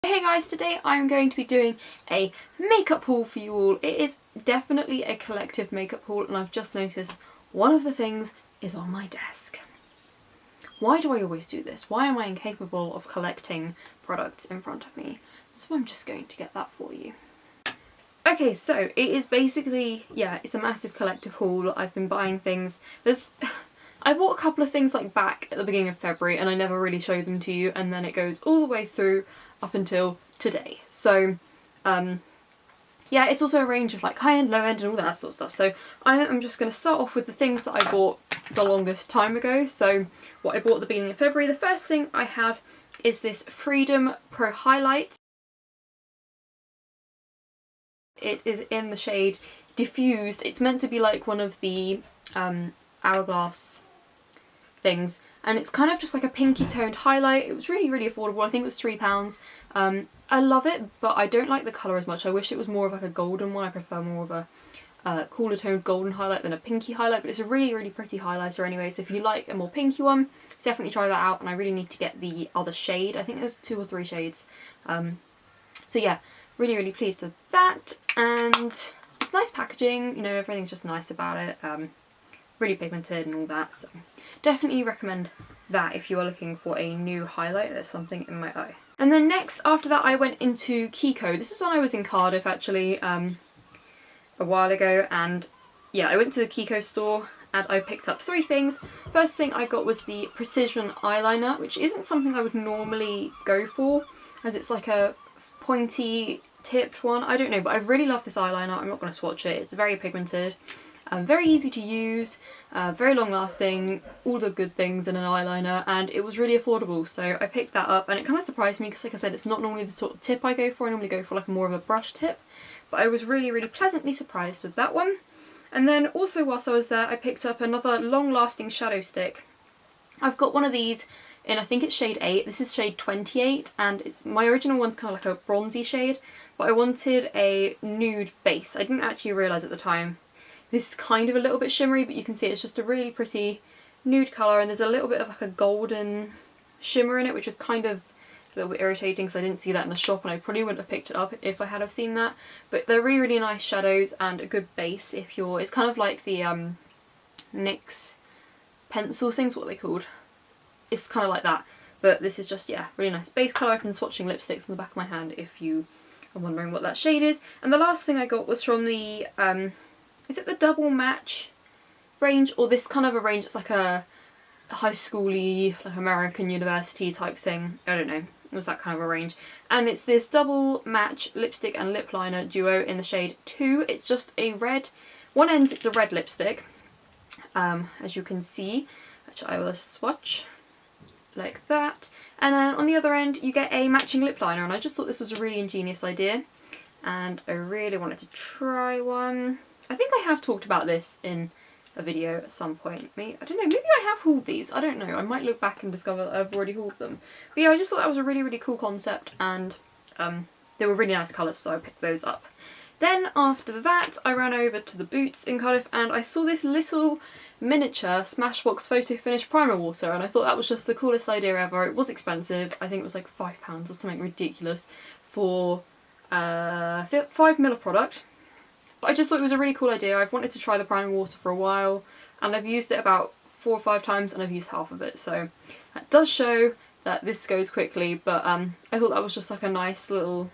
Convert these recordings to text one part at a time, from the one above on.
Hey guys, today I'm going to be doing a makeup haul for you all. It is definitely a collective makeup haul and I've just noticed one of the things is on my desk. Why do I always do this? Why am I incapable of collecting products in front of me? So I'm just going to get that for you. Okay, so it is basically, yeah, it's a massive collective haul. I've been buying things. I bought a couple of things like back at the beginning of February and I never really showed them to you, and then it goes all the way through up until today. So yeah, it's also a range of like high-end, low-end and all that sort of stuff. So I am just going to start off with the things that I bought the longest time ago. So what I bought at the beginning of February, the first thing I have is this Freedom Pro Highlight. It is in the shade Diffused. It's meant to be like one of the hourglass things, and it's kind of just like a pinky toned highlight. It was really affordable. I think it was £3. I love it, but I don't like the colour as much. I wish it was more of like a golden one. I prefer more of a cooler toned golden highlight than a pinky highlight, but it's a really pretty highlighter anyway, so if you like a more pinky one, definitely try that out. And I really need to get the other shade. I think there's 2 or 3 shades. So yeah, really pleased with that, and nice packaging, you know, everything's just nice about it. Really pigmented and all that, so definitely recommend that if you are looking for a new highlight. There's something in my eye. And then next, after that, I went into Kiko. This is when I was in Cardiff actually, a while ago, and yeah, I went to the Kiko store and I picked up 3 things. First thing I got was the Precision eyeliner, which isn't something I would normally go for, as it's like a pointy tipped one. I don't know, but I really love this eyeliner. I'm not going to swatch it. It's very pigmented. Very easy to use, very long lasting, all the good things in an eyeliner, and it was really affordable, so I picked that up. And it kind of surprised me because, like I said, it's not normally the sort of tip I go for. I normally go for like more of a brush tip, but I was really pleasantly surprised with that one. And then also whilst I was there, I picked up another long lasting shadow stick. I've got one of these in, I think it's shade 8, this is shade 28, and it's my original one's kind of like a bronzy shade, but I wanted a nude base. I didn't actually realise at the time this is kind of a little bit shimmery, but you can see it's just a really pretty nude colour, and there's a little bit of like a golden shimmer in it, which is kind of a little bit irritating because I didn't see that in the shop, and I probably wouldn't have picked it up if I had have seen that. But they're really nice shadows and a good base if you're... It's kind of like the NYX pencil things, what are they called? It's kind of like that, but this is just, yeah, really nice base colour. I've been swatching lipsticks on the back of my hand if you are wondering what that shade is. And the last thing I got was from the... is it the Double Match range, or this kind of a range? It's like a high schooly, like American university type thing. I don't know. It was that kind of a range. And it's this Double Match lipstick and lip liner duo in the shade 2. It's just a red, one end it's a red lipstick, as you can see, which I will swatch like that. And then on the other end you get a matching lip liner, and I just thought this was a really ingenious idea, and I really wanted to try one. I think I have talked about this in a video at some point. I don't know, maybe I have hauled these. I don't know. I might look back and discover that I've already hauled them. But yeah, I just thought that was a really cool concept, and they were really nice colours, so I picked those up. Then after that, I ran over to the Boots in Cardiff and I saw this little miniature Smashbox Photo Finish Primer Water, and I thought that was just the coolest idea ever. It was expensive. I think it was like £5 or something ridiculous for 5ml of product. But I just thought it was a really cool idea. I've wanted to try the primer water for a while, and I've used it about 4 or 5 times and I've used half of it, so that does show that this goes quickly. But I thought that was just like a nice little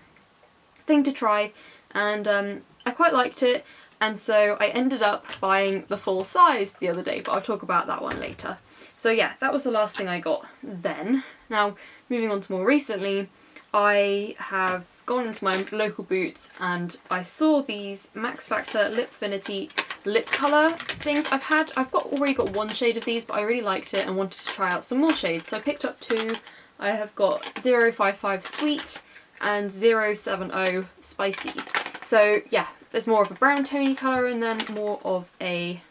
thing to try, and I quite liked it, and so I ended up buying the full size the other day, but I'll talk about that one later. So yeah, that was the last thing I got then. Now, moving on to more recently, I have gone into my local Boots and I saw these Max Factor Lipfinity lip colour things. I've already got 1 shade of these, but I really liked it and wanted to try out some more shades, so I picked up 2. I have got 055 Sweet and 070 Spicy. So yeah, there's more of a brown toney colour and then more of a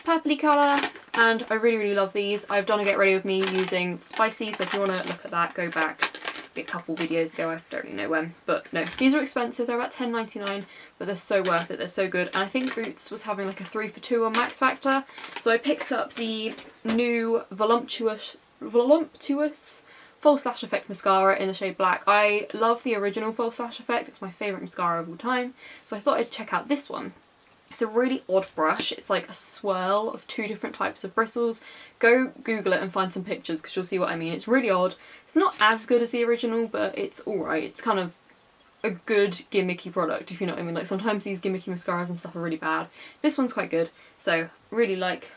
purpley colour, and I really love these. I've done a get ready with me using Spicy, so if you want to look at that, go back a couple videos ago, I don't really know when, but no, these are expensive. They're about £10.99, but they're so worth it. They're so good, and I think Boots was having like a 3 for 2 on Max Factor, so I picked up the new voluptuous False Lash Effect mascara in the shade Black. I love the original False Lash Effect, it's my favourite mascara of all time, so I thought I'd check out this one. It's a really odd brush. It's like a swirl of 2 different types of bristles. Go Google it and find some pictures because you'll see what I mean. It's really odd. It's not as good as the original, but it's alright. It's kind of a good gimmicky product, if you know what I mean. Like sometimes these gimmicky mascaras and stuff are really bad. This one's quite good. So really like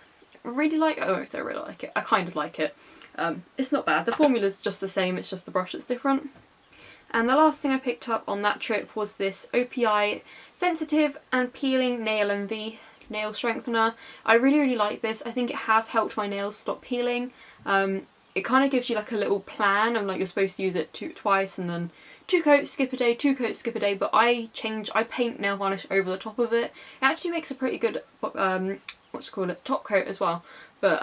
it. I kind of like it. It's not bad. The formula's just the same, it's just the brush that's different. And the last thing I picked up on that trip was this OPI Sensitive and Peeling Nail Envy Nail Strengthener. I really like this. I think it has helped my nails stop peeling. It kind of gives you like a little plan of like you're supposed to use it twice and then 2 coats, skip a day, 2 coats, skip a day, but I paint nail varnish over the top of it. It actually makes a pretty good, top coat as well. But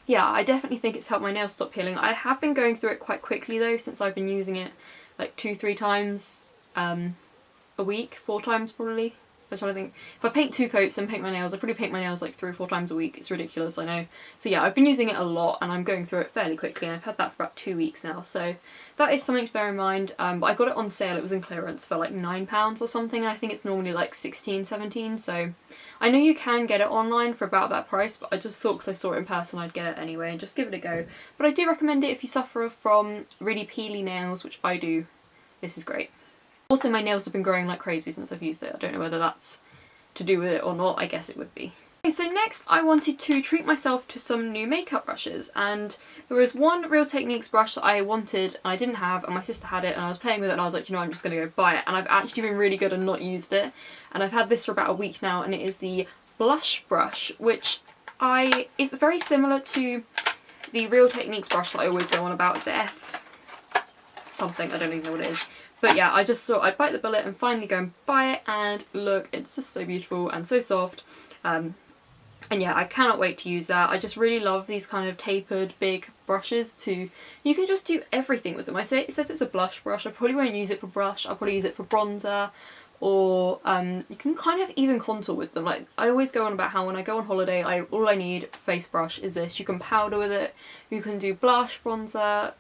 yeah, I definitely think it's helped my nails stop peeling. I have been going through it quite quickly though, since I've been using it like 2-3 times a week, 4 times probably. I'm trying to think. If I paint 2 coats and paint my nails, I probably paint my nails like 3 or 4 times a week. It's ridiculous, I know. So yeah, I've been using it a lot and I'm going through it fairly quickly, and I've had that for about 2 weeks now. So that is something to bear in mind. But I got it on sale, it was in clearance for like £9 or something, and I think it's normally like 16, 17. So I know you can get it online for about that price, but I just thought because I saw it in person I'd get it anyway and just give it a go. But I do recommend it if you suffer from really peely nails, which I do. This is great. Also, my nails have been growing like crazy since I've used it. I don't know whether that's to do with it or not. I guess it would be. Okay, so next I wanted to treat myself to some new makeup brushes, and there was one Real Techniques brush that I wanted and I didn't have, and my sister had it and I was playing with it and I was like, you know, I'm just going to go buy it, and I've actually been really good and not used it, and I've had this for about a week now, and it is the blush brush, which is very similar to the Real Techniques brush that I always go on about, the F something, I don't even know what it is. But yeah, I just thought I'd bite the bullet and finally go and buy it, and look, it's just so beautiful and so soft. And yeah, I cannot wait to use that. I just really love these kind of tapered big brushes you can just do everything with them. It says it's a blush brush. I probably won't use it for blush, I'll probably use it for bronzer, or you can kind of even contour with them. Like I always go on about how when I go on holiday, all I need face brush is this. You can powder with it, you can do blush, bronzer,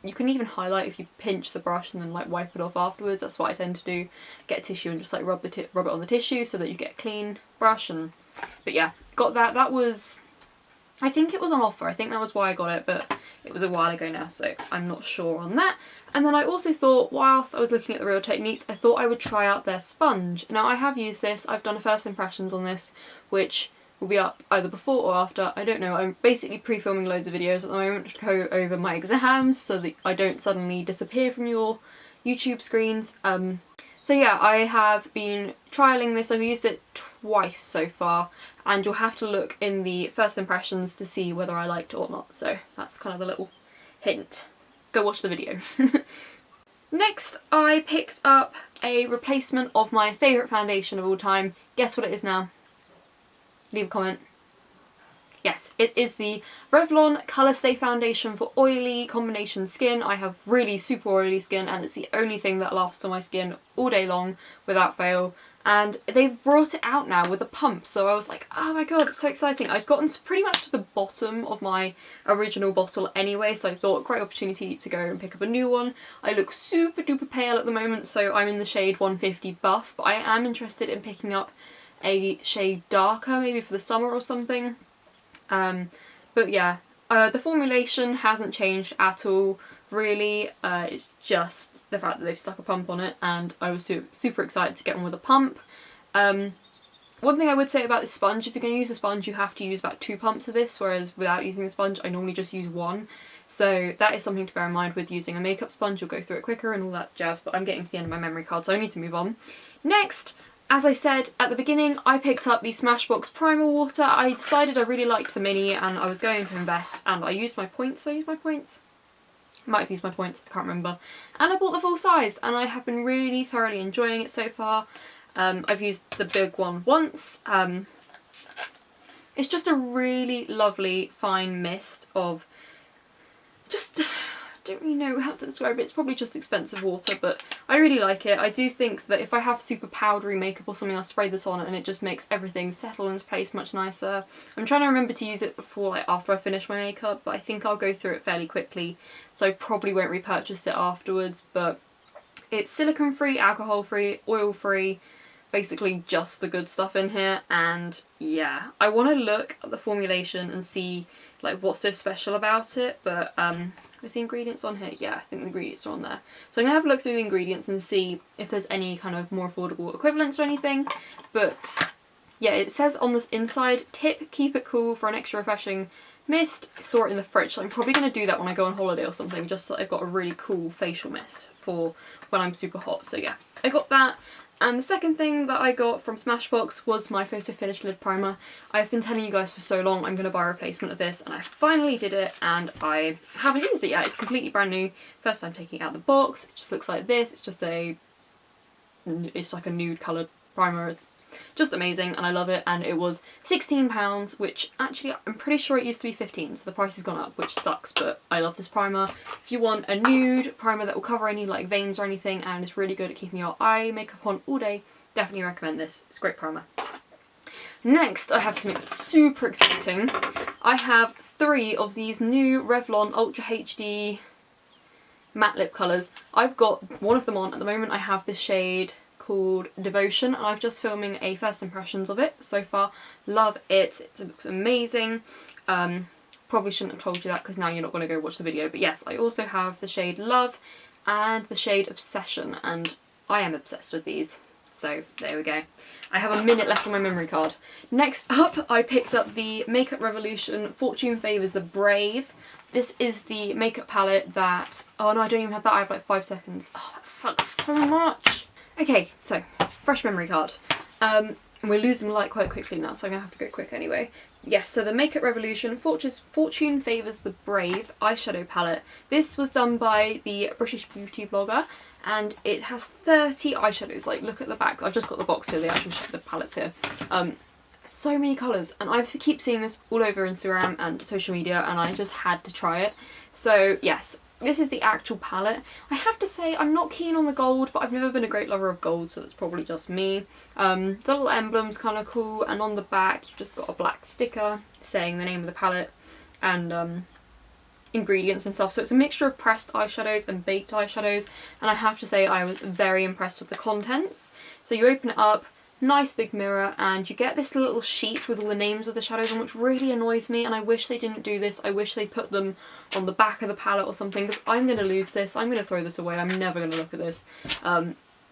you can even highlight if you pinch the brush and then like wipe it off afterwards. That's what I tend to do. Get a tissue and just like rub it on the tissue so that you get a clean brush. But yeah, got that. That was, I think it was on offer. I think that was why I got it, but it was a while ago now, so I'm not sure on that. And then I also thought, whilst I was looking at the Real Techniques, I thought I would try out their sponge. Now I have used this. I've done a first impressions on this, which will be up either before or after, I don't know. I'm basically pre-filming loads of videos at the moment to go over my exams so that I don't suddenly disappear from your YouTube screens. So yeah, I have been trialling this. I've used it twice so far, and you'll have to look in the first impressions to see whether I liked it or not. So that's kind of the little hint. Go watch the video. Next, I picked up a replacement of my favourite foundation of all time. Guess what it is now? Leave a comment. Yes, it is the Revlon Colorstay foundation for oily combination skin. I have really super oily skin, and it's the only thing that lasts on my skin all day long without fail. And they've brought it out now with a pump, so I was like, oh my god, it's so exciting. I've gotten pretty much to the bottom of my original bottle anyway, so I thought great opportunity to go and pick up a new one. I look super duper pale at the moment, so I'm in the shade 150 Buff, but I am interested in picking up a shade darker, maybe for the summer or something. But yeah, the formulation hasn't changed at all, really. It's just the fact that they've stuck a pump on it, and I was super excited to get one with a pump. One thing I would say about this sponge, if you're going to use a sponge, you have to use about 2 pumps of this, whereas without using the sponge, I normally just use 1. So that is something to bear in mind with using a makeup sponge. You'll go through it quicker and all that jazz, but I'm getting to the end of my memory card, so I need to move on. Next, as I said at the beginning, I picked up the Smashbox Primer Water. I decided I really liked the mini and I was going to invest, and I used my points. Did I use my points? Might have used my points, I can't remember. And I bought the full size, and I have been really thoroughly enjoying it so far. I've used the big one once. It's just a really lovely fine mist of just don't really know how to describe it. It's probably just expensive water, but I really like it. I do think that if I have super powdery makeup or something, I'll spray this on and it just makes everything settle into place much nicer. I'm trying to remember to use it before, like after I finish my makeup, but I think I'll go through it fairly quickly, so I probably won't repurchase it afterwards. But it's silicone free, alcohol free, oil free, basically just the good stuff in here. And yeah, I want to look at the formulation and see like what's so special about it, but is the ingredients on here? Yeah, I think the ingredients are on there. So I'm gonna have a look through the ingredients and see if there's any kind of more affordable equivalents or anything. But yeah, it says on this inside, tip, keep it cool for an extra refreshing mist, store it in the fridge. So I'm probably gonna do that when I go on holiday or something, just so I've got a really cool facial mist for when I'm super hot. So yeah, I got that. And the second thing that I got from Smashbox was my Photo Finish Lid Primer. I've been telling you guys for so long I'm going to buy a replacement of this, and I finally did it, and I haven't used it yet. It's completely brand new. First time taking it out of the box. It just looks like this. It's just it's like a nude coloured primer. It's just amazing and I love it, and it was £16, which actually I'm pretty sure it used to be 15, so the price has gone up, which sucks, but I love this primer. If you want a nude primer that will cover any like veins or anything and is really good at keeping your eye makeup on all day, definitely recommend this. It's a great primer. Next, I have something super exciting. I have 3 of these new Revlon Ultra HD matte lip colours. I've got one of them on at the moment. I have this shade called Devotion, and I'm just filming a first impressions of it so far. Love it. It looks amazing. Probably shouldn't have told you that because now you're not going to go watch the video, but yes, I also have the shade Love and the shade Obsession, and I am obsessed with these. So there we go. I have a minute left on my memory card. Next up, I picked up the Makeup Revolution Fortune Favours the Brave. This is the makeup palette that... oh no, I don't even have that. I have like 5 seconds. Oh, that sucks so much. Okay, so, fresh memory card. And we're losing light quite quickly now, so I'm going to have to go quick anyway. Yes, so the Makeup Revolution Fortune Favours the Brave eyeshadow palette. This was done by the British beauty blogger, and it has 30 eyeshadows. Like, look at the back. I've just got the box here, the actual the palettes here. So many colours, and I keep seeing this all over Instagram and social media, and I just had to try it. So yes, this is the actual palette. I have to say I'm not keen on the gold, but I've never been a great lover of gold, so that's probably just me. The little emblem's kind of cool, and on the back you've just got a black sticker saying the name of the palette and ingredients and stuff. So it's a mixture of pressed eyeshadows and baked eyeshadows, and I have to say I was very impressed with the contents. So you open it up, nice big mirror, and you get this little sheet with all the names of the shadows on, which really annoys me, and I wish they didn't do this. I wish they put them on the back of the palette or something, because I'm going to lose this. I'm going to throw this away. I'm never going to look at this,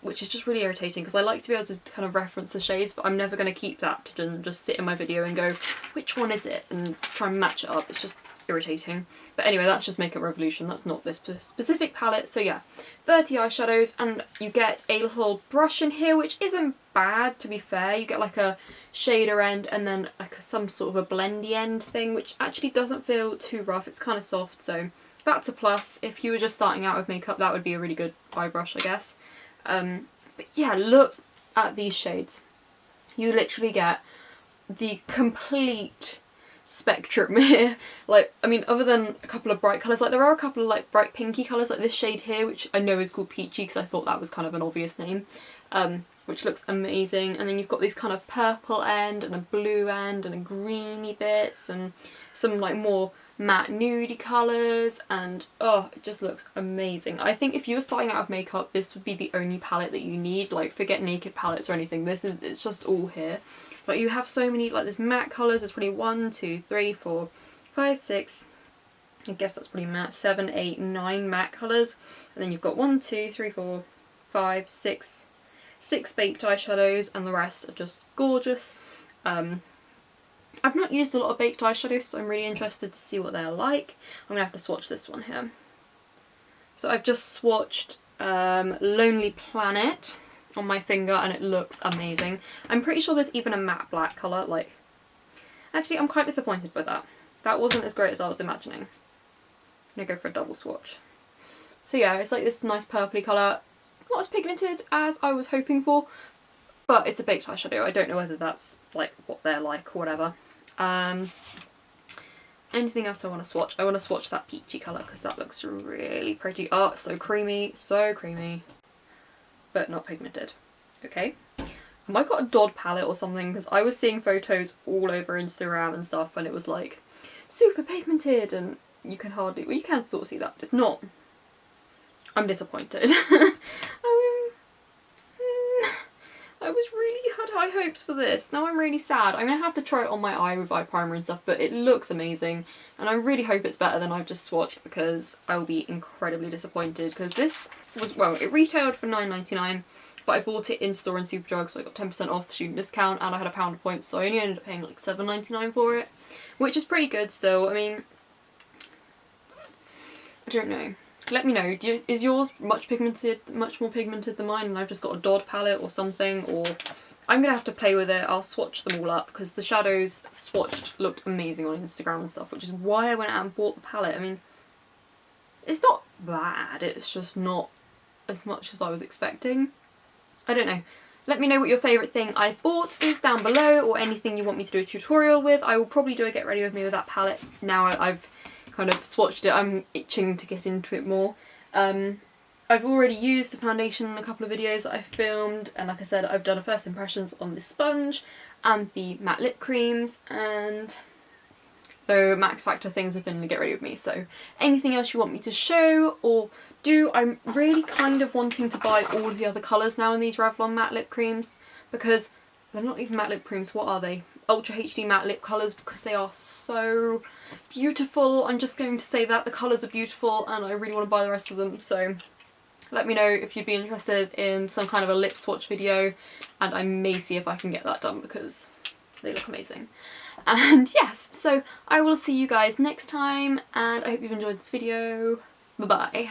which is just really irritating, because I like to be able to kind of reference the shades, but I'm never going to keep that to just sit in my video and go, which one is it, and try and match it up. It's just irritating. But anyway, that's just Makeup Revolution, that's not this specific palette. So yeah, 30 eyeshadows, and you get a little brush in here, which isn't bad, to be fair. You get like a shader end and then like some sort of a blendy end thing, which actually doesn't feel too rough. It's kind of soft, so that's a plus. If you were just starting out with makeup, that would be a really good eye brush, I guess. But yeah, look at these shades. You literally get the complete spectrum here. Like, I mean, other than a couple of bright colours, like there are a couple of like bright pinky colours, like this shade here, which I know is called Peachy because I thought that was kind of an obvious name, which looks amazing. And then you've got these kind of purple end and a blue end and a greeny bits and some like more matte nudie colours, and oh, it just looks amazing. I think if you were starting out with makeup, this would be the only palette that you need. Like, forget naked palettes or anything. It's just all here. But you have so many, like, there's matte colours. There's probably 1, 2, 3, 4, 5, 6. I guess that's pretty matte. 7, 8, 9 matte colours. And then you've got 1, 2, 3, 4, 5, 6 baked eyeshadows, and the rest are just gorgeous. I've not used a lot of baked eyeshadows, so I'm really interested to see what they're like. I'm going to have to swatch this one here. So I've just swatched Lonely Planet on my finger, and it looks amazing. I'm pretty sure there's even a matte black colour. Like, actually, I'm quite disappointed by that. That wasn't as great as I was imagining. I'm going to go for a double swatch. So yeah, it's like this nice purpley colour. Not as pigmented as I was hoping for, but it's a baked eyeshadow. I don't know whether that's like what they're like or whatever. Anything else I want to swatch? I want to swatch that peachy colour because that looks really pretty. Oh, it's so creamy, but not pigmented. Okay. Have I got a Dodd palette or something? Because I was seeing photos all over Instagram and stuff and it was like super pigmented and you can hardly, well, you can sort of see that, but it's not. I'm disappointed. I was really had high hopes for this. Now I'm really sad. I'm going to have to try it on my eye with eye primer and stuff, but it looks amazing. And I really hope it's better than I've just swatched because I will be incredibly disappointed. Because this was, well, it retailed for £9.99, but I bought it in store in Superdrug, so I got 10% off student discount, and I had £1 of points, so I only ended up paying like £7.99 for it. Which is pretty good still. I mean, I don't know. Let me know, is yours much more pigmented than mine and I've just got a Dodd palette or something, or I'm going to have to play with it. I'll swatch them all up because the shadows swatched looked amazing on Instagram and stuff, which is why I went out and bought the palette. I mean, it's not bad, it's just not as much as I was expecting. I don't know. Let me know what your favourite thing I bought is down below, or anything you want me to do a tutorial with. I will probably do a get ready with me with that palette now I've kind of swatched it. I'm itching to get into it more. I've already used the foundation in a couple of videos that I filmed, and like I said, I've done a first impressions on this sponge and the matte lip creams, and the Max Factor things have been to get ready with me. So anything else you want me to show or do, I'm really kind of wanting to buy all of the other colours now in these Revlon matte lip creams, because they're not even matte lip creams, what are they? Ultra HD matte lip colours, because they are so beautiful. I'm just going to say that. The colours are beautiful and I really want to buy the rest of them, so let me know if you'd be interested in some kind of a lip swatch video, and I may see if I can get that done because they look amazing. And yes, so I will see you guys next time, and I hope you've enjoyed this video. Bye bye.